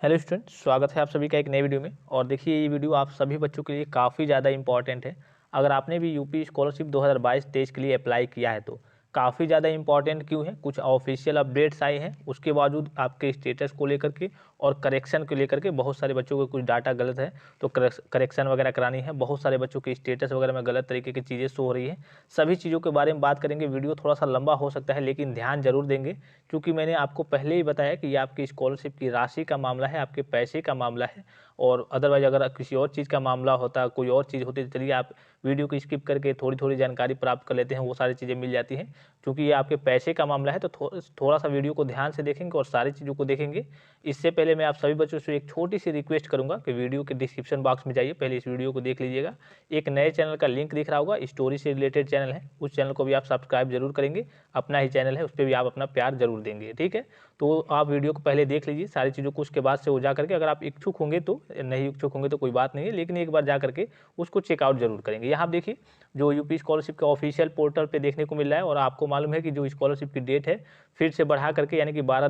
Hello student, स्वागत है आप सभी का एक नए वीडियो में। और देखिए, ये वीडियो आप सभी बच्चों के लिए काफ़ी ज़्यादा इंपॉर्टेंट है। अगर आपने भी यूपी स्कॉलरशिप 2022-23 के लिए अप्लाई किया है तो काफ़ी ज़्यादा इंपॉर्टेंट क्यों है, कुछ ऑफिशियल अपडेट्स आए हैं, उसके बावजूद आपके स्टेटस को लेकर के और करेक्शन को लेकर के बहुत सारे बच्चों को कुछ डाटा गलत है तो करेक्शन वगैरह करानी है। बहुत सारे बच्चों के स्टेटस वगैरह में गलत तरीके की चीज़ें शो हो रही है। सभी चीज़ों के बारे में बात करेंगे। वीडियो थोड़ा सा लंबा हो सकता है लेकिन ध्यान जरूर देंगे, क्योंकि मैंने आपको पहले ही बताया कि ये आपकी स्कॉलरशिप की राशि का मामला है, आपके पैसे का मामला है। और अदरवाइज अगर किसी और चीज़ का मामला होता, कोई और चीज़ होती, तो चलिए आप वीडियो को स्किप करके थोड़ी थोड़ी जानकारी प्राप्त कर लेते हैं, वो सारी चीज़ें मिल जाती हैं। क्योंकि ये आपके पैसे का मामला है तो थोड़ा सा वीडियो को ध्यान से देखेंगे और सारी चीज़ों को देखेंगे। इससे पहले मैं आप सभी बच्चों से एक छोटी सी रिक्वेस्ट करूंगा कि वीडियो के डिस्क्रिप्शन बॉक्स में जाइए, पहले इस वीडियो को देख लीजिएगा। एक नए चैनल का लिंक दिख रहा होगा, स्टोरी से रिलेटेड चैनल है, उस चैनल को भी आप सब्सक्राइब जरूर करेंगे। अपना ही चैनल है, उस पर भी आप अपना प्यार जरूर देंगे, ठीक है। तो आप वीडियो को पहले देख लीजिए सारी चीज़ों को, उसके बाद से वो जा करके अगर आप इच्छुक होंगे तो, नहीं इच्छुक होंगे तो कोई बात नहीं है, लेकिन एक बार जा करके उसको चेकआउट जरूर करेंगे। यहाँ आप देखिए, जो यूपी स्कॉलरशिप के ऑफिशियल पोर्टल पे देखने को मिल रहा है, और आपको मालूम है कि जो स्कॉलरशिप की डेट है फिर से बढ़ा करके, यानी कि 10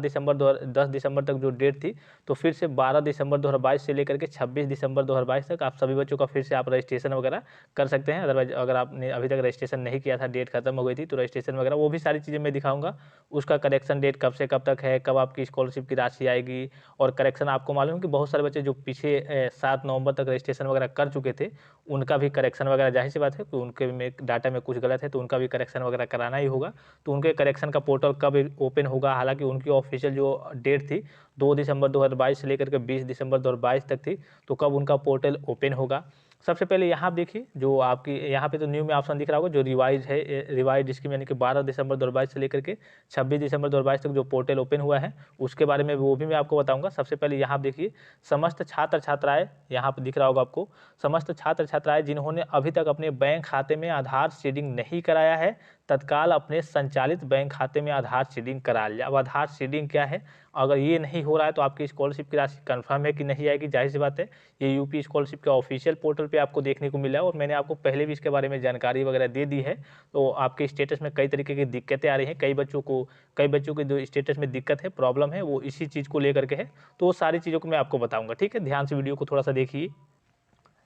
दिसंबर तक जो डेट थी, तो फिर से 12 दिसंबर 2022 से लेकर के 26 दिसंबर 2022 तक आप सभी बच्चों का फिर से आप रजिस्ट्रेशन वगैरह कर सकते हैं। अदरवाइज अगर आपने अभी तक रजिस्ट्रेशन नहीं किया था, डेट खत्म हो गई थी, तो रजिस्ट्रेशन वगैरह वो भी सारी चीज़ें मैं दिखाऊंगा। उसका करेक्शन डेट कब से कब तक है, कब आपकी स्कॉलरशिप की राशि आएगी, और करेक्शन आपको मालूम है कि बहुत सारे बच्चे जो पीछे 7 नवंबर तक रजिस्ट्रेशन वगैरह कर चुके थे, उनका भी करेक्शन वगैरह, जाहिर सी बात है कि उनके में डाटा में कुछ गलत है तो उनका भी करेक्शन वगैरह कराना ही होगा। तो उनके करेक्शन का पोर्टल कब ओपन होगा, हालांकि उनकी ऑफिशियल जो डेट थी 2 दिसंबर 2022 से लेकर के 20 दिसंबर 2022 तक थी, तो कब उनका पोर्टल ओपन होगा। सबसे पहले यहाँ आप देखिए, जो आपकी यहाँ पे तो न्यू में ऑप्शन दिख रहा होगा, जो रिवाइज है, रिवाइज स्कीम, यानी कि 12 दिसंबर 2022 से लेकर के 26 दिसंबर 2022 तक जो पोर्टल ओपन हुआ है, उसके बारे में वो भी मैं आपको बताऊंगा। सबसे पहले यहाँ आप देखिए, समस्त छात्र छात्राएं, यहाँ पर दिख रहा होगा आपको, समस्त छात्र छात्राएं जिन्होंने अभी तक अपने बैंक खाते में आधार सीडिंग नहीं कराया है, तत्काल अपने संचालित बैंक खाते में आधार सीडिंग करा लिया। अब आधार सीडिंग क्या है, अगर ये नहीं हो रहा है तो आपकी स्कॉलरशिप की राशि कंफर्म है कि नहीं आएगी, जाहिर सी बात है। ये यूपी स्कॉलरशिप के ऑफिशियल पोर्टल पे आपको देखने को मिला है, और मैंने आपको पहले भी इसके बारे में जानकारी वगैरह दे दी है। तो आपके स्टेटस में कई तरीके की दिक्कतें आ रही हैं, कई बच्चों के जो स्टेटस में दिक्कत है, प्रॉब्लम है, वो इसी चीज़ को लेकर के है। तो वो सारी चीज़ों को मैं आपको बताऊँगा, ठीक है। ध्यान से वीडियो को थोड़ा सा देखिए।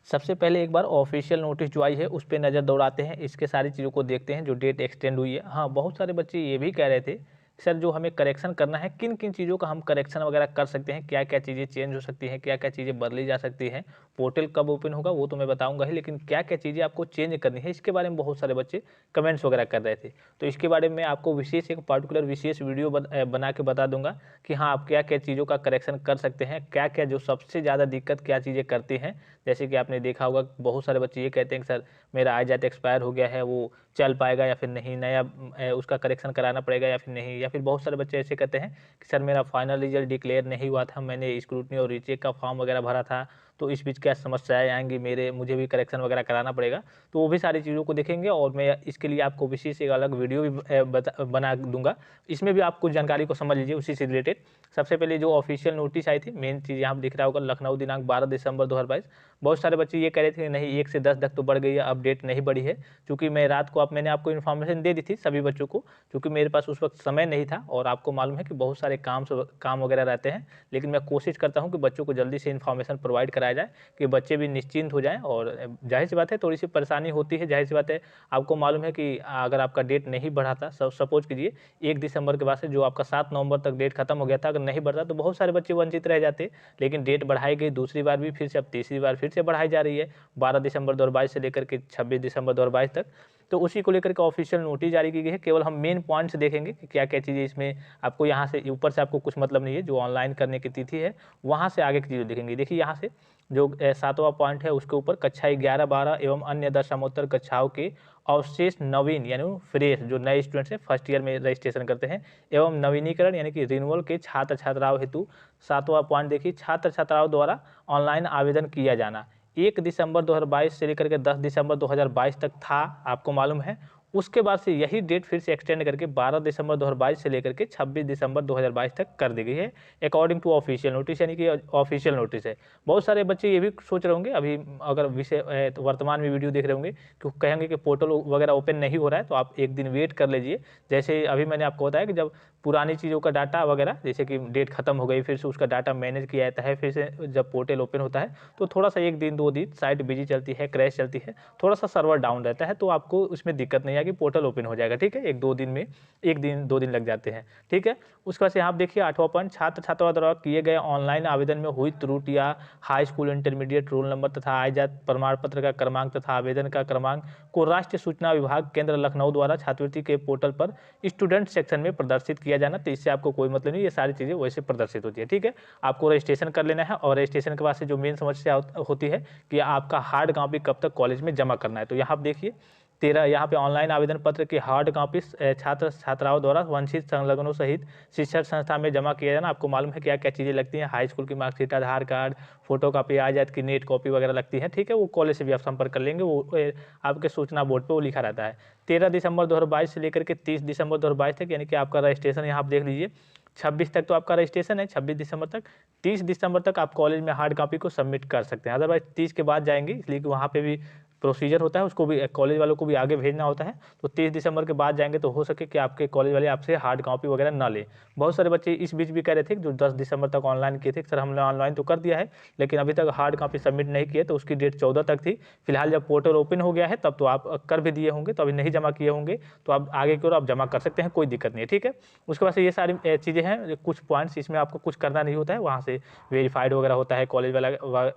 सबसे पहले एक बार ऑफिशियल नोटिस जो आई है उस पर नज़र दौड़ाते हैं, इसके सारी चीज़ों को देखते हैं जो डेट एक्सटेंड हुई है। हाँ, बहुत सारे बच्चे ये भी कह रहे थे, सर जो हमें करेक्शन करना है, किन किन चीज़ों का हम करेक्शन वगैरह कर सकते हैं, क्या क्या चीज़ें चेंज हो सकती हैं, क्या क्या चीज़ें बदली जा सकती हैं, पोर्टल कब ओपन होगा वो तो मैं बताऊंगा ही, लेकिन क्या क्या चीज़ें आपको चेंज करनी है, इसके बारे में बहुत सारे बच्चे कमेंट्स वगैरह कर रहे थे। तो इसके बारे में आपको विशेष एक पर्टिकुलर विशेष वीडियो बना के बता दूंगा कि हाँ, आप क्या क्या चीज़ों का करेक्शन कर सकते हैं, क्या क्या जो सबसे ज़्यादा दिक्कत क्या चीज़ें करती हैं। जैसे कि आपने देखा होगा, बहुत सारे बच्चे ये कहते हैं कि सर मेरा आ जाता एक्सपायर हो गया है, वो चल पाएगा या फिर नहीं, नया उसका करेक्शन कराना पड़ेगा या फिर नहीं। या फिर बहुत सारे बच्चे ऐसे कहते हैं कि सर मेरा फाइनल रिजल्ट डिक्लेयर नहीं हुआ था, मैंने स्क्रूटनी और रीचेक का फॉर्म वगैरह भरा था, तो इस बीच क्या समस्याएं आएंगी, मुझे भी करेक्शन वगैरह कराना पड़ेगा। तो वो भी सारी चीज़ों को देखेंगे, और मैं इसके लिए आपको विशेष एक अलग वीडियो भी बना दूंगा। इसमें भी आप कुछ जानकारी को समझ लीजिए उसी से रिलेटेड। सबसे पहले जो ऑफिशियल नोटिस आई थी, मेन चीज़ यहाँ दिख रहा होगा, लखनऊ दिनांक 12 दिसंबर 2022। बहुत सारे बच्चे ये कह रहे थे कि नहीं 1 से 10 तक तो बढ़ गई है, अब डेट नहीं बढ़ी है। क्योंकि मैं रात को मैंने आपको इन्फॉर्मेशन दे दी थी सभी बच्चों को, क्योंकि मेरे पास उस वक्त समय नहीं था, और आपको मालूम है कि बहुत सारे काम वगैरह रहते हैं, लेकिन मैं कोशिश करता हूँ कि बच्चों को जल्दी से इन्फॉर्मेशन प्रोवाइड कराया जाए कि बच्चे भी निश्चिंत हो जाएं। और जाहिर सी बात है थोड़ी सी परेशानी होती है, जाहिर सी बात है। आपको मालूम है कि अगर आपका डेट नहीं बढ़ा था, सपोज कीजिए 1 दिसंबर के बाद से जो आपका 7 नवंबर तक डेट खत्म हो गया था, अगर नहीं बढ़ता तो बहुत सारे बच्चे वंचित रह जाते। लेकिन डेट बढ़ाई गई दूसरी बार भी, फिर से अब तीसरी बार फिर से बढ़ाई जा रही है, 12 दिसंबर 2022 से लेकर के 26 दिसंबर 2022 तक। तो उसी को लेकर के ऑफिशियल नोटिस जारी की गई है। केवल हम मेन पॉइंट्स देखेंगे कि क्या क्या चीज़ें इसमें, आपको यहाँ से ऊपर से आपको कुछ मतलब नहीं है, जो ऑनलाइन करने की तिथि है वहाँ से आगे की चीज़ें देखेंगे। देखिए यहाँ से जो 7वां पॉइंट है उसके ऊपर कक्षा 11, 12 एवं अन्य दशमोत्तर कक्षाओं के अवशेष नवीन, यानी फ्रेश जो नए स्टूडेंट्स हैं फर्स्ट ईयर में रजिस्ट्रेशन करते हैं, एवं नवीनीकरण यानी कि रिन्यूअल के छात्र छात्राओं हेतु 7वां पॉइंट देखिए, छात्र छात्राओं द्वारा ऑनलाइन आवेदन किया जाना 1 दिसंबर 2022 से लेकर के 10 दिसंबर 2022 तक था, आपको मालूम है। उसके बाद से यही डेट फिर से एक्सटेंड करके 12 दिसंबर 2022 से लेकर के 26 दिसंबर 2022 तक कर दी गई है, अकॉर्डिंग टू ऑफिशियल नोटिस, यानी कि ऑफिशियल नोटिस है। बहुत सारे बच्चे ये भी सोच रहे होंगे, अभी अगर विषय तो वर्तमान में वीडियो देख रहे होंगे, कि कहेंगे कि पोर्टल वगैरह ओपन नहीं हो रहा है, तो आप एक दिन वेट कर लीजिए। जैसे अभी मैंने आपको बताया कि जब पुरानी चीज़ों का डाटा वगैरह, जैसे कि डेट खत्म हो गई, फिर से उसका डाटा मैनेज किया जाता है, फिर से जब पोर्टल ओपन होता है तो थोड़ा सा 1 दिन 2 दिन साइट बिजी चलती है, क्रैश चलती है, थोड़ा सा सर्वर डाउन रहता है, तो आपको उसमें दिक्कत नहीं आएगी, पोर्टल ओपन हो जाएगा। ठीक है, 1-2 दिन में, 1 दिन 2 दिन लग जाते हैं। ठीक है, उसके बाद से यहाँ आप देखिए 8वां पॉइंट, छात्र छात्राओं द्वारा किए गए ऑनलाइन आवेदन में हुई त्रुटियां high school intermediate roll number तथा आय जात प्रमाण पत्र का क्रमांक तथा आवेदन का क्रमांक को राष्ट्रीय सूचना विभाग केंद्र लखनऊ द्वारा छात्रवृत्ति के पोर्टल पर स्टूडेंट सेक्शन में प्रदर्शित किया जाना। तो इससे आपको कोई मतलब नहीं, ये सारी चीज़ें वैसे प्रदर्शित होती है। ठीक है, आपको रजिस्ट्रेशन कर लेना है, और रजिस्ट्रेशन के बाद से जो मेन समस्या होती है कि आपका हार्ड कॉपी कब तक कॉलेज में जमा करना है। तो यहाँ आप देखिए 13 यहाँ पे ऑनलाइन आवेदन पत्र की हार्ड कॉपी छात्र छात्राओं द्वारा वंचित संलग्नों सहित शिक्षण संस्था में जमा किया जाना। आपको मालूम है क्या क्या चीज़ें लगती हैं, हाई स्कूल की मार्कशीट, आधार कार्ड, फोटो कॉपी, आ जात की नेट कॉपी वगैरह लगती है। ठीक है, वो कॉलेज से भी आप संपर्क कर लेंगे, वो आपके सूचना बोर्ड पर वो लिखा रहता है। 13 दिसंबर 2022 से लेकर के 30 दिसंबर 2022 तक, यानी कि आपका रजिस्ट्रेशन यहाँ आप देख लीजिए 26 तक तो आपका रजिस्ट्रेशन है, 26 दिसंबर तक। 30 दिसंबर तक आप कॉलेज में हार्ड कॉपी को सबमिट कर सकते हैं, अदरवाइज 30 के बाद जाएंगे, इसलिए कि वहाँ पे भी प्रोसीजर होता है, उसको भी कॉलेज वालों को भी आगे भेजना होता है। तो 30 दिसंबर के बाद जाएंगे तो हो सके कि आपके कॉलेज वाले आपसे हार्ड कॉपी वगैरह ना ले। बहुत सारे बच्चे इस बीच भी कह रहे थे जो 10 दिसंबर तक ऑनलाइन किए थे, सर हमने ऑनलाइन तो कर दिया है लेकिन अभी तक हार्ड कॉपी सबमिट नहीं किए, तो उसकी डेट 14 तक थी। फिलहाल जब पोर्टल ओपन हो गया है तब तो आप कर भी दिए होंगे, तो अभी नहीं जमा किए होंगे, तो आप आगे की ओर आप जमा कर सकते हैं, कोई दिक्कत नहीं है। ठीक है, उसके बाद से ये सारी चीज़ें हैं, कुछ पॉइंट्स इसमें आपको कुछ करना नहीं होता है, वहाँ से वेरीफाइड वगैरह होता है, कॉलेज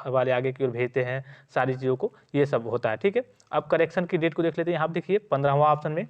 वाले आगे की ओर भेजते हैं सारी चीज़ों को, ये सब होता है। ठीक है, अब करेक्शन की डेट को देख लेते हैं। यहाँ आप देखिए 15वां ऑप्शन में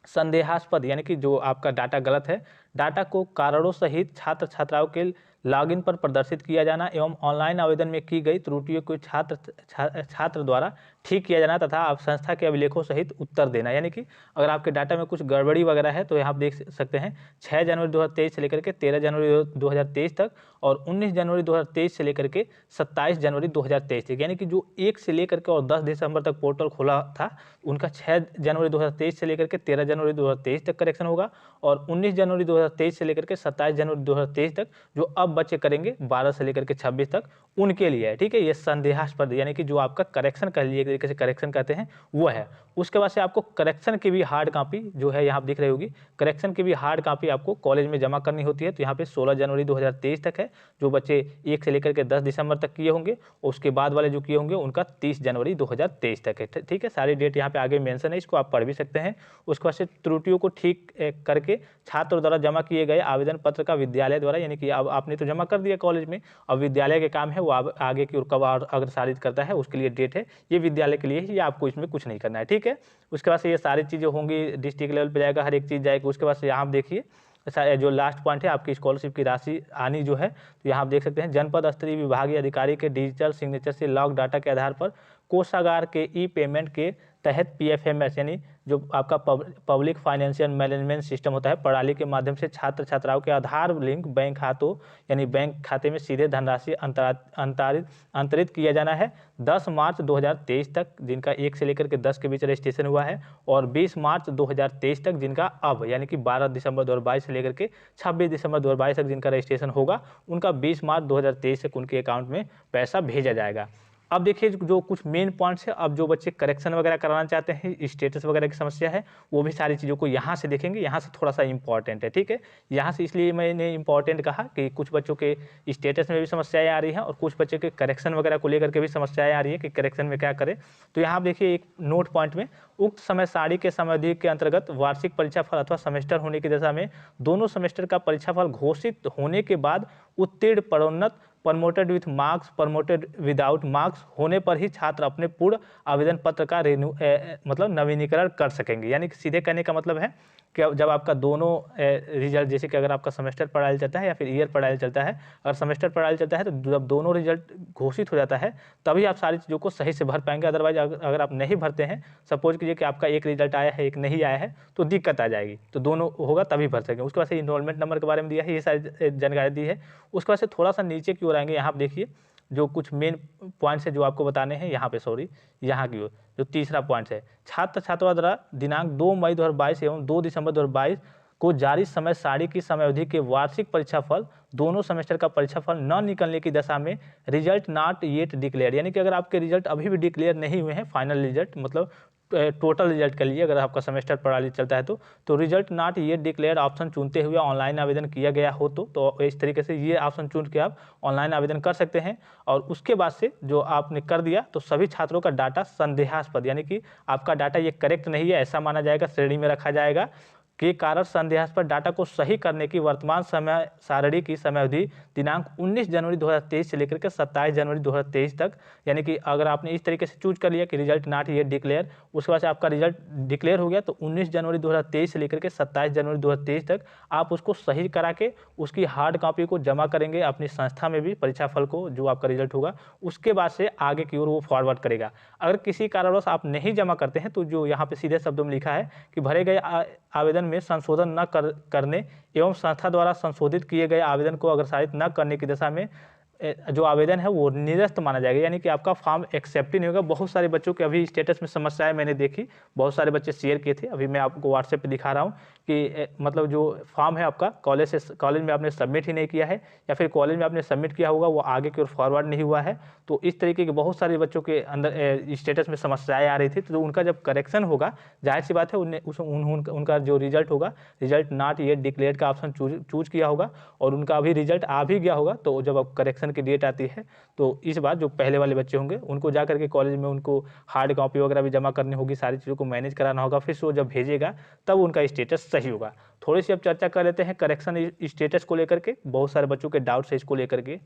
संदेहास्पद, यानी कि जो आपका डाटा गलत है, डाटा को कारणों सहित छात्र छात्राओं के लॉगिन पर प्रदर्शित किया जाना एवं ऑनलाइन आवेदन में की गई त्रुटियों को छात्र द्वारा ठीक किया जाना तथा आप संस्था के अभिलेखों सहित उत्तर देना। यानी कि अगर आपके डाटा में कुछ गड़बड़ी वगैरह है तो यहाँ आप देख सकते हैं 6 जनवरी 2023 से लेकर के 13 जनवरी 2023 तक और 19 जनवरी 2023 से लेकर के 27 जनवरी 2023 तक, यानी कि जो 1 से लेकर के और 10 दिसंबर तक पोर्टल खोला था उनका 6 जनवरी 2023 से लेकर के 13 जनवरी 2023 तक करेक्शन होगा, और 19 जनवरी 2023 से लेकर के 27 जनवरी 2023 तक जो अब बच्चे करेंगे 12 से लेकर के 26 तक उनके लिए है। ठीक है, ये संदेहास्पद यानी कि जो आपका करेक्शन कर लिए, एक तरीके से करेक्शन कहते हैं वो है। उसके बाद से आपको करेक्शन की भी हार्ड कॉपी जो है यहाँ आप दिख रही होगी, करेक्शन की भी हार्ड कॉपी आपको कॉलेज में जमा करनी होती है। तो यहाँ पे 16 जनवरी 2023 तक है, जो बच्चे 1 से लेकर के 10 दिसंबर तक किए होंगे, उसके बाद वाले जो किए होंगे उनका 30 जनवरी 2023 तक है। ठीक है, सारी डेट यहाँ पे आगे मेंशन है, इसको आप पढ़ भी सकते हैं। उसके बाद से त्रुटियों को ठीक करके छात्र द्वारा जमा किए गए आवेदन पत्र का विद्यालय द्वारा, यानी कि अब आपने तो जमा कर दिया कॉलेज में, अब विद्यालय के काम है वो आगे की ओर कब अग्रसारित करता है उसके लिए डेट है, ये विद्यालय के लिए ही, आपको इसमें कुछ नहीं करना है। ठीक है, उसके बाद से ये सारी चीज़ें होंगी, डिस्ट्रिक्ट लेवल पे जाएगा, हर एक चीज़ जाएगी। उसके बाद से यहाँ आप देखिए जो लास्ट पॉइंट है आपकी स्कॉलरशिप की राशि आनी जो है, तो यहाँ आप देख सकते हैं जनपद स्तरीय विभागीय अधिकारी के डिजिटल सिग्नेचर से लॉग डाटा के आधार पर कोषागार के ई पेमेंट के तहत PFMS यानी जो आपका पब्लिक फाइनेंशियल मैनेजमेंट सिस्टम होता है प्रणाली के माध्यम से छात्र छात्राओं के आधार लिंक बैंक खातों यानी बैंक खाते में सीधे धनराशि अंतरित किया जाना है 10 मार्च 2023 तक, जिनका 1 से लेकर के 10 के बीच रजिस्ट्रेशन हुआ है, और 20 मार्च 2023 तक जिनका अब यानी कि 12 दिसंबर 2022 से लेकर के 26 दिसंबर 2022 तक जिनका रजिस्ट्रेशन होगा, उनका 20 मार्च 2023 तक उनके अकाउंट में पैसा भेजा जाएगा। अब देखिए जो कुछ मेन पॉइंट्स है, अब जो बच्चे करेक्शन वगैरह कराना चाहते हैं, स्टेटस वगैरह की समस्या है, वो भी सारी चीज़ों को यहाँ से देखेंगे, यहाँ से थोड़ा सा इंपॉर्टेंट है। ठीक है, यहाँ से इसलिए मैंने इंपॉर्टेंट कहा कि कुछ बच्चों के स्टेटस में भी समस्याएं आ रही हैं और कुछ बच्चों के करेक्शन वगैरह को लेकर के भी समस्याएं आ रही है कि करेक्शन में क्या करें। तो यहाँ देखिए एक नोट पॉइंट में, उक्त समय सारणी के समयावधि के अंतर्गत वार्षिक परीक्षाफल अथवा सेमेस्टर होने की दशा में दोनों सेमेस्टर का परीक्षाफल घोषित होने के बाद उत्तीर्ण, पदोन्नत, promoted with marks, promoted without marks होने पर ही छात्र अपने पूर्ण आवेदन पत्र का मतलब नवीनीकरण कर सकेंगे। यानी कि सीधे कहने का मतलब है कि जब आपका दोनों रिजल्ट, जैसे कि अगर आपका सेमेस्टर पढ़ाया चलता है या फिर ईयर पढ़ाया चलता है, अगर सेमेस्टर पढ़ाया चलता है तो जब दोनों रिजल्ट घोषित हो जाता है तभी आप सारी चीज़ों को सही से भर पाएंगे। अदरवाइज अगर आप नहीं भरते हैं, सपोज कीजिए कि आपका एक रिजल्ट आया है एक नहीं आया है, तो दिक्कत आ जाएगी, तो दोनों होगा तभी भर सकेंगे। उसके बाद से इनरोलमेंट नंबर के बारे में दिया है, ये सारी जानकारी दी है। उसके बाद से थोड़ा सा नीचे की ओर आएंगे, यहाँ आप देखिए जो कुछ मेन पॉइंट्स है जो आपको बताने हैं यहाँ पे, सॉरी यहाँ की ओर जो तीसरा पॉइंट है, छात्र छात्रा द्वारा दिनांक 2 मई 2022 एवं 2 दिसंबर 2022 को जारी समय सारणी की समयावधि के वार्षिक परीक्षाफल दोनों सेमेस्टर का परीक्षाफल न निकलने की दशा में रिजल्ट नॉट येट डिक्लेयर, यानी कि अगर आपके रिजल्ट अभी भी डिक्लेयर नहीं हुए हैं, फाइनल रिजल्ट मतलब टोटल रिजल्ट के लिए अगर आपका सेमेस्टर प्रणाली चलता है तो result not yet declare option चुनते हुए ऑनलाइन आवेदन किया गया हो तो इस तरीके से ये ऑप्शन चुन के आप ऑनलाइन आवेदन कर सकते हैं। और उसके बाद से जो आपने कर दिया तो सभी छात्रों का डाटा संदेहास्पद, यानी कि आपका डाटा ये करेक्ट नहीं है ऐसा माना जाएगा, श्रेणी में रखा जाएगा के कारण संदेहास्पद डाटा को सही करने की वर्तमान समय सारणी की समयावधि दिनांक 19 जनवरी 2023 से लेकर के 27 जनवरी 2023 तक, यानी कि अगर आपने इस तरीके से चूज कर लिया कि रिजल्ट नॉट येट डिक्लेयर, उसके बाद से आपका रिजल्ट डिक्लेयर हो गया तो 19 जनवरी 2023 से लेकर के 27 जनवरी 2023 तक आप उसको सही करा के उसकी हार्ड कॉपी को जमा करेंगे अपनी संस्था में भी परीक्षाफल को जो आपका रिजल्ट होगा, उसके बाद से आगे की ओर वो फॉरवर्ड करेगा। अगर किसी कारणवश आप नहीं जमा करते हैं तो जो यहाँ पे सीधे शब्दों में लिखा है कि भरे गए आवेदन में संशोधन न करने एवं संस्था द्वारा संशोधित किए गए आवेदन को अग्रसारित न करने की दशा में जो आवेदन है वो निरस्त माना जाएगा, यानी कि आपका फॉर्म एक्सेप्ट ही नहीं होगा। बहुत सारे बच्चों के अभी स्टेटस में समस्याएं मैंने देखी, बहुत सारे बच्चे शेयर किए थे, अभी मैं आपको व्हाट्सएप पे दिखा रहा हूँ कि मतलब जो फॉर्म है आपका कॉलेज में आपने सबमिट ही नहीं किया है या फिर कॉलेज में आपने सबमिट किया होगा वो आगे की ओर फॉरवर्ड नहीं हुआ है, तो इस तरीके के बहुत सारे बच्चों के अंदर स्टेटस में समस्याएं आ रही थी। तो उनका जब करेक्शन होगा जाहिर सी बात है उनका जो रिजल्ट होगा, रिजल्ट नॉट येट डिक्लेयर्ड का ऑप्शन चूज किया होगा और उनका अभी रिजल्ट आ भी गया होगा, तो जब अब करेक्शन की डेट आती है तो इस बार जो पहले वाले बच्चे होंगे उनको जा करके कॉलेज में उनको हार्ड कॉपी वगैरह भी जमा करनी होगी, सारी चीज़ों को मैनेज कराना होगा, फिर वो जब भेजेगा तब उनका स्टेटस सही होगा। थोड़ी सी अब चर्चा कर लेते हैं करेक्शन स्टेटस को लेकर के, बहुत सारे बच्चों के डाउट्स है इसको लेकर के।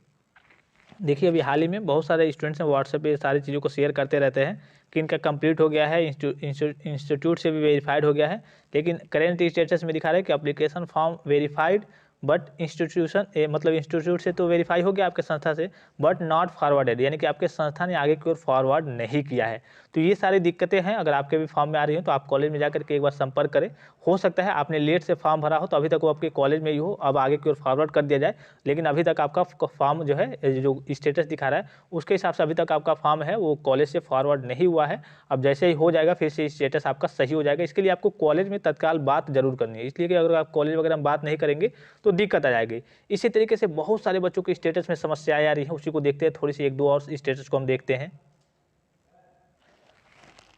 देखिए अभी हाल ही में बहुत सारे स्टूडेंट्स हैं व्हाट्सएप पे सारी चीज़ों को शेयर करते रहते हैं कि इनका कंप्लीट हो गया है, इंस्टीट्यूट से भी वेरीफाइड हो गया है, लेकिन करेंट स्टेटस में दिखा रहा है कि application form verified but institution मतलब इंस्टीट्यूट से तो वेरीफाई हो गया आपके संस्था से बट नॉट फॉरवर्डेड, यानी कि आपके संस्था ने आगे की ओर फॉरवर्ड नहीं किया है। तो ये सारी दिक्कतें हैं, अगर आपके भी फॉर्म में आ रही हैं तो आप कॉलेज में जाकर के एक बार संपर्क करें। हो सकता है आपने लेट से फॉर्म भरा हो तो अभी तक वो आपके कॉलेज में ही हो, अब आगे की ओर फॉरवर्ड कर दिया जाए, लेकिन अभी तक आपका फॉर्म जो है जो स्टेटस दिखा रहा है उसके हिसाब से अभी तक आपका फॉर्म है वो कॉलेज से फॉरवर्ड नहीं हुआ है। अब जैसे ही हो जाएगा फिर से स्टेटस आपका सही हो जाएगा। इसके लिए आपको कॉलेज में तत्काल बात जरूर करनी है, इसलिए कि अगर आप कॉलेज वगैरह में बात नहीं करेंगे तो दिक्कत आ जाएगी। इसी तरीके से बहुत सारे बच्चों के स्टेटस में समस्याएं आ रही हैं, उसी को देखते हैं, थोड़ी सी एक दो और स्टेटस को हम देखते हैं।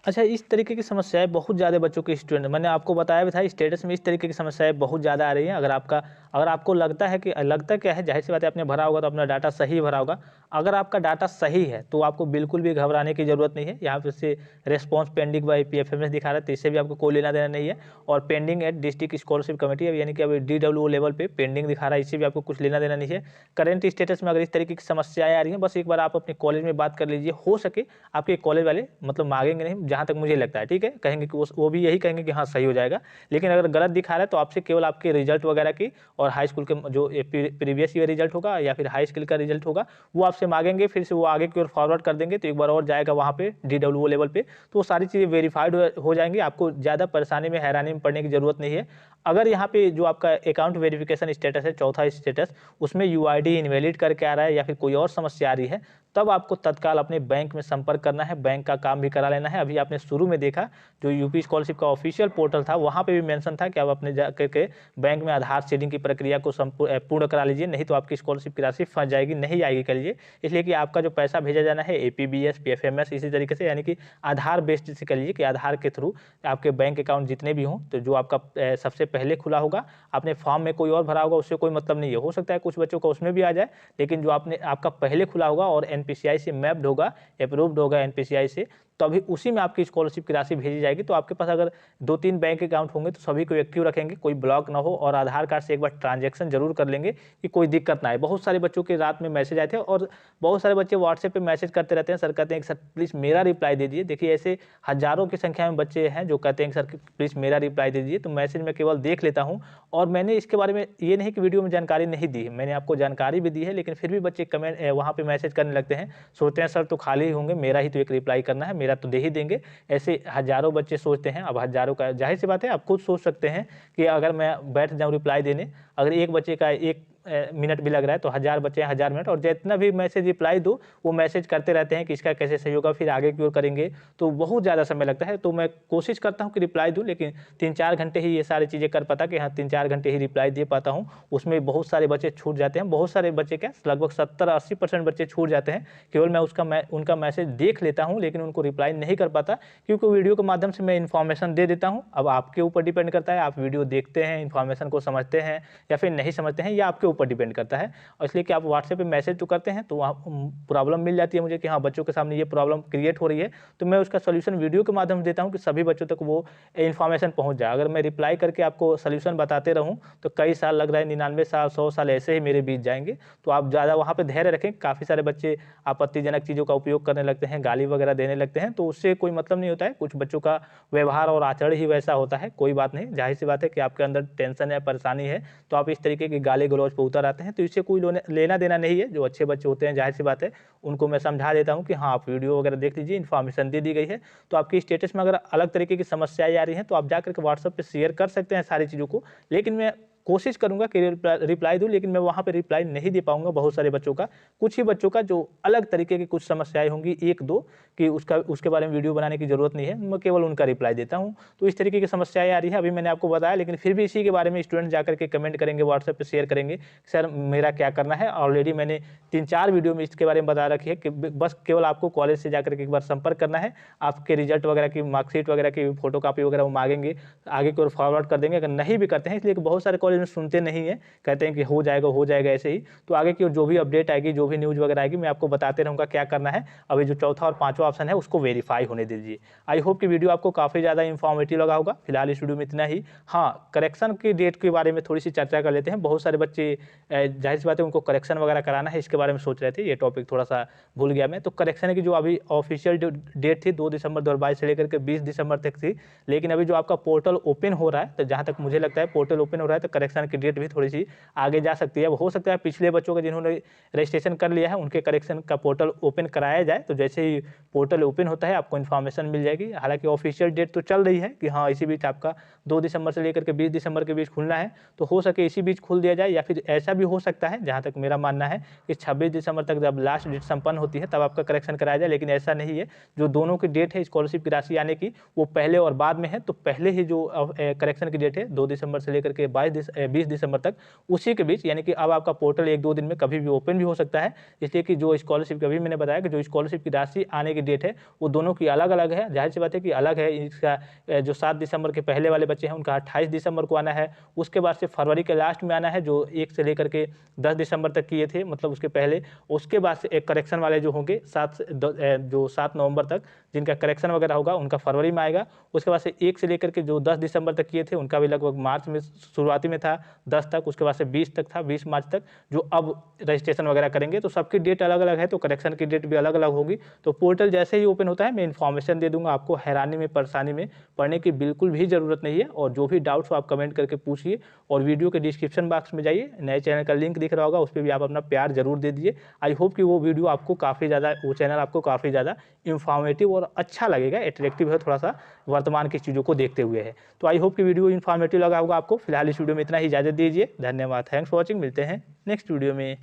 अच्छा, इस तरीके की समस्याएं बहुत ज़्यादा बच्चों के स्टूडेंट, मैंने आपको बताया भी था स्टेटस में इस तरीके की समस्याएं बहुत ज़्यादा आ रही हैं। अगर आपको लगता है कि लगता क्या है, जाहिर सी बात है आपने भरा होगा तो अपना डाटा सही भरा होगा। अगर आपका डाटा सही है तो आपको बिल्कुल भी घबराने की ज़रूरत नहीं है। यहाँ पे से रेस्पॉन्स पेंडिंग बाई PFMS दिखा रहा है तो इससे भी आपको कोई लेना देना नहीं है, और pending at district scholarship committee यानी कि अभी DWO लेवल पे पेंडिंग दिखा रहा है, इससे भी आपको कुछ लेना देना नहीं है। करेंट स्टेटस में अगर इस तरीके की समस्याएं आ रही हैं बस एक बार आप अपने कॉलेज में बात कर लीजिए, हो सके आपके कॉलेज वाले मतलब मांगेंगे नहीं, जहाँ तक मुझे लगता है, ठीक है, कहेंगे कि वो भी यही कहेंगे कि हाँ सही हो जाएगा। लेकिन अगर गलत दिखा रहा है तो आपसे केवल आपके रिजल्ट वगैरह की और हाई स्कूल के जो प्रीवियस ईयर रिजल्ट होगा या फिर हाई स्कूल का रिजल्ट होगा वो आपसे मांगेंगे, फिर से वो आगे की ओर फॉरवर्ड कर देंगे, तो एक बार और जाएगा वहाँ पे DWO लेवल पे, तो वो सारी चीज़ें वेरीफाइड हो जाएंगी। आपको ज़्यादा परेशानी में हैरानी में पड़ने की जरूरत नहीं है। अगर यहाँ पे जो आपका अकाउंट वेरिफिकेशन स्टेटस है, चौथा स्टेटस, उसमें UID इनवैलिड करके आ रहा है या फिर कोई और समस्या आ रही है, तब आपको तत्काल अपने बैंक में संपर्क करना है, बैंक का काम भी करा लेना है। अभी आपने शुरू में देखा जो यूपी स्कॉलरशिप का ऑफिशियल पोर्टल था वहाँ पे भी मेंशन था कि आप अपने जा करके बैंक में आधार सीडिंग की प्रक्रिया को पूर्ण करा लीजिए, नहीं तो आपकी स्कॉलरशिप की राशि फंस जाएगी, नहीं आएगी कर लीजिए। इसलिए कि आपका जो पैसा भेजा जाना है APBS PFMS इसी तरीके से, यानी कि आधार बेस्ड से कर लीजिए कि आधार के थ्रू आपके बैंक अकाउंट जितने भी हों, तो जो आपका सबसे पहले खुला होगा, आपने फॉर्म में कोई और भरा होगा उससे कोई मतलब नहीं है, हो सकता है कुछ बच्चों का उसमें भी आ जाए, लेकिन जो आपका पहले खुला होगा और NPCI से मैप्ड होगा, अप्रूव्ड होगा NPCI से, तो अभी उसी में आपकी स्कॉलरशिप की राशि भेजी जाएगी। तो आपके पास अगर 2-3 बैंक अकाउंट होंगे तो सभी को एक्टिव रखेंगे, कोई ब्लॉक ना हो, और आधार कार्ड से एक बार ट्रांजैक्शन जरूर कर लेंगे कि कोई दिक्कत ना आए। बहुत सारे बच्चों के रात में मैसेज आए थे और बहुत सारे बच्चे व्हाट्सएप पे मैसेज करते रहते हैं, सर कहते हैं कि सर प्लीज़ मेरा रिप्लाई दे दीजिए। देखिए ऐसे हज़ारों की संख्या में बच्चे हैं जो कहते हैं कि सर प्लीज़ मेरा रिप्लाई दे दीजिए, तो मैसेज मैं केवल देख लेता हूँ, और मैंने इसके बारे में ये नहीं कि वीडियो में जानकारी नहीं दी है, मैंने आपको जानकारी भी दी है, लेकिन फिर भी बच्चे कमेंट वहाँ पर मैसेज करने लगते हैं, सोचते हैं सर तो खाली होंगे, मेरा ही तो एक रिप्लाई करना है, मेरा तो दे ही देंगे। ऐसे हजारों बच्चे सोचते हैं। अब हजारों का जाहिर सी बात है, आप खुद सोच सकते हैं कि अगर मैं बैठ जाऊं रिप्लाई देने, अगर एक बच्चे का एक मिनट भी लग रहा है, तो 1000 बच्चे 1000 मिनट, और जितना भी मैसेज रिप्लाई दो वो मैसेज करते रहते हैं कि इसका कैसे सही होगा, फिर आगे की ओर करेंगे, तो बहुत ज़्यादा समय लगता है। तो मैं कोशिश करता हूँ कि रिप्लाई दूँ, लेकिन 3-4 घंटे ही ये सारी चीज़ें कर पाता कि हाँ 3-4 घंटे ही रिप्लाई दे पाता हूँ। उसमें बहुत सारे बच्चे छूट जाते हैं, बहुत सारे बच्चे क्या लगभग 70-80% बच्चे छूट जाते हैं। केवल मैं उनका मैसेज देख लेता हूँ, लेकिन उनको रिप्लाई नहीं कर पाता, क्योंकि वीडियो के माध्यम से मैं इन्फॉर्मेशन दे देता हूँ। अब आपके ऊपर डिपेंड करता है, आप वीडियो देखते हैं, इन्फॉर्मेशन को समझते हैं या फिर नहीं समझते हैं, ये आपके ऊपर डिपेंड करता है। और इसलिए कि आप व्हाट्सएप पे मैसेज तो करते हैं, तो वहाँ प्रॉब्लम मिल जाती है मुझे कि हाँ बच्चों के सामने ये प्रॉब्लम क्रिएट हो रही है, तो मैं उसका सोल्यूशन वीडियो के माध्यम से देता हूँ कि सभी बच्चों तक वो इन्फॉर्मेशन पहुँच जाए। अगर मैं रिप्लाई करके आपको सोल्यूशन बताते रहूँ तो कई साल लग रहा है, 99 साल 100 साल ऐसे ही मेरे बीत जाएंगे। तो आप ज़्यादा वहाँ पे धैर्य रखें। काफ़ी सारे बच्चे आपत्तिजनक चीज़ों का उपयोग करने लगते हैं, गाली वगैरह देने लगते हैं, तो उससे कोई मतलब नहीं होता है। कुछ बच्चों का व्यवहार और आचरण ही वैसा होता है, कोई बात नहीं। जाहिर सी बात है कि आपके अंदर टेंशन है, परेशानी है, तो आप इस तरीके की गाली गलौज पे उतर आते हैं, तो इससे कोई लेना देना नहीं है। जो अच्छे बच्चे होते हैं, जाहिर सी बात है, उनको मैं समझा देता हूँ कि हाँ आप वीडियो वगैरह देख लीजिए, इन्फॉर्मेशन दे दी गई है। तो आपकी स्टेटस में अगर अलग तरीके की समस्याएं आ रही हैं तो आप जाकर के व्हाट्सएप पे शेयर कर सकते हैं सारी चीज़ों को, लेकिन मैं कोशिश करूंगा कि रिप्लाई दूं, लेकिन मैं वहां पे रिप्लाई नहीं दे पाऊंगा बहुत सारे बच्चों का। कुछ ही बच्चों का जो अलग तरीके की कुछ समस्याएं होंगी, 1-2 कि उसके बारे में वीडियो बनाने की जरूरत नहीं है, मैं केवल उनका रिप्लाई देता हूं। तो इस तरीके की समस्याएं आ रही है, अभी मैंने आपको बताया, लेकिन फिर भी इसी के बारे में स्टूडेंट जाकर के कमेंट करेंगे, व्हाट्सएप पर शेयर करेंगे, सर मेरा क्या करना है। ऑलरेडी मैंने 3-4 वीडियो में इसके बारे में बता रखी है कि बस केवल आपको कॉलेज से जाकर के एक बार संपर्क करना है, आपके रिजल्ट वगैरह की, मार्कशीट वगैरह की फोटो कापी वगैरह वो मांगेंगे, आगे की ओर फॉरवर्ड कर देंगे। अगर नहीं भी करते हैं, इसलिए बहुत सारे कॉलेज में सुनते नहीं है, कहते हैं कि हो जाएगा ऐसे ही। तो आगे की जो भी अपडेट आएगी, जो भी न्यूज़ वगैरह आएगी, मैं आपको बताते रहूँगा क्या करना है। अभी जो चौथा और पांचवा ऑप्शन है उसको वेरीफाई होने दीजिए। आई होप कि वीडियो आपको काफ़ी ज़्यादा इंफॉर्मेटिव लगा होगा। फिलहाल इस वीडियो में इतना ही। हाँ, करेक्शन की डेट के बारे में थोड़ी सी चर्चा कर लेते हैं। बहुत सारे बच्चे जाहिर सी बात है उनको करेक्शन वगैरह कराना है, इसके बारे में सोच रहे थे, ये टॉपिक थोड़ा सा भूल गया मैं। तो करेक्शन की जो अभी ऑफिशियल डेट थी 2 दिसंबर 2022 से लेकर के 20 दिसंबर तक थी, लेकिन अभी जो आपका पोर्टल ओपन हो रहा है, तो जहाँ तक मुझे लगता है पोर्टल ओपन हो रहा है, तो करेक्शन की डेट भी थोड़ी सी आगे जा सकती है। हो सकता है पिछले बच्चों का जिन्होंने रजिस्ट्रेशन कर लिया है उनके करेक्शन का पोर्टल ओपन कराया जाए, तो जैसे ही पोर्टल ओपन होता है आपको इन्फॉर्मेशन मिल जाएगी। हालांकि ऑफिशियल डेट तो चल रही है कि हाँ इसी बीच आपका 2 दिसंबर से लेकर के 20 दिसंबर के बीच खुलना है, तो हो सके इसी बीच खुल दिया जाए, या फिर ऐसा भी हो सकता है, जहाँ तक मेरा मानना है कि 26 दिसंबर तक जब लास्ट डेट संपन्न होती है तब आपका करेक्शन कराया जाए, लेकिन ऐसा नहीं है। जो दोनों की डेट है स्कॉलरशिप की राशि आने की, वो पहले और बाद में है, तो पहले ही जो करेक्शन की डेट है 2 दिसंबर से लेकर के 20 दिसंबर तक, उसी के बीच, यानी कि अब आपका पोर्टल 1-2 दिन में कभी भी ओपन भी हो सकता है। इसलिए कि जो स्कॉलरशिप की, अभी मैंने बताया कि जो स्कॉलरशिप की राशि आने की डेट है वो दोनों की अलग अलग है। जाहिर सी बात है कि अलग है। इसका जो 7 दिसंबर के पहले वाले बच्चे हैं उनका 28 दिसंबर को आना है, उसके बाद से फरवरी के लास्ट में आना है, जो 1 से लेकर के 10 दिसंबर तक किए थे, मतलब उसके पहले। उसके बाद से एक करेक्शन वाले जो होंगे 7 नवंबर तक जिनका करेक्शन वगैरह होगा उनका फरवरी में आएगा। उसके बाद से 1 से लेकर के जो 10 दिसंबर तक किए थे उनका भी लगभग मार्च में शुरुआती में था 10 तक, उसके बाद से 20 तक था, 20 मार्च तक, जो अब रजिस्ट्रेशन वगैरह करेंगे। तो सबकी डेट अलग अलग है, तो करेक्शन की डेट भी अलग अलग होगी। तो पोर्टल जैसे ही ओपन होता है मैं इन्फॉर्मेशन दे दूंगा आपको। हैरानी में, परेशानी में पढ़ने की बिल्कुल भी ज़रूरत नहीं है, और जो भी डाउट्स हो आप कमेंट करके पूछिए, और वीडियो के डिस्क्रिप्शन बॉक्स में जाइए, नए चैनल का लिंक दिख रहा होगा, उस पर भी आप अपना प्यार जरूर दे दीजिए। आई होप कि वो वीडियो आपको काफ़ी ज़्यादा, वो चैनल आपको काफ़ी ज़्यादा इंफॉर्मेटिव और अच्छा लगेगा, एट्रैक्टिव है थोड़ा सा वर्तमान की चीज़ों को देखते हुए है। तो आई होप कि वीडियो इन्फॉर्मेटिव लगा होगा आपको। फिलहाल इस वीडियो में इतना ही, इजाज़त दीजिए, धन्यवाद, थैंक्स फॉर वॉचिंग। मिलते हैं नेक्स्ट वीडियो में।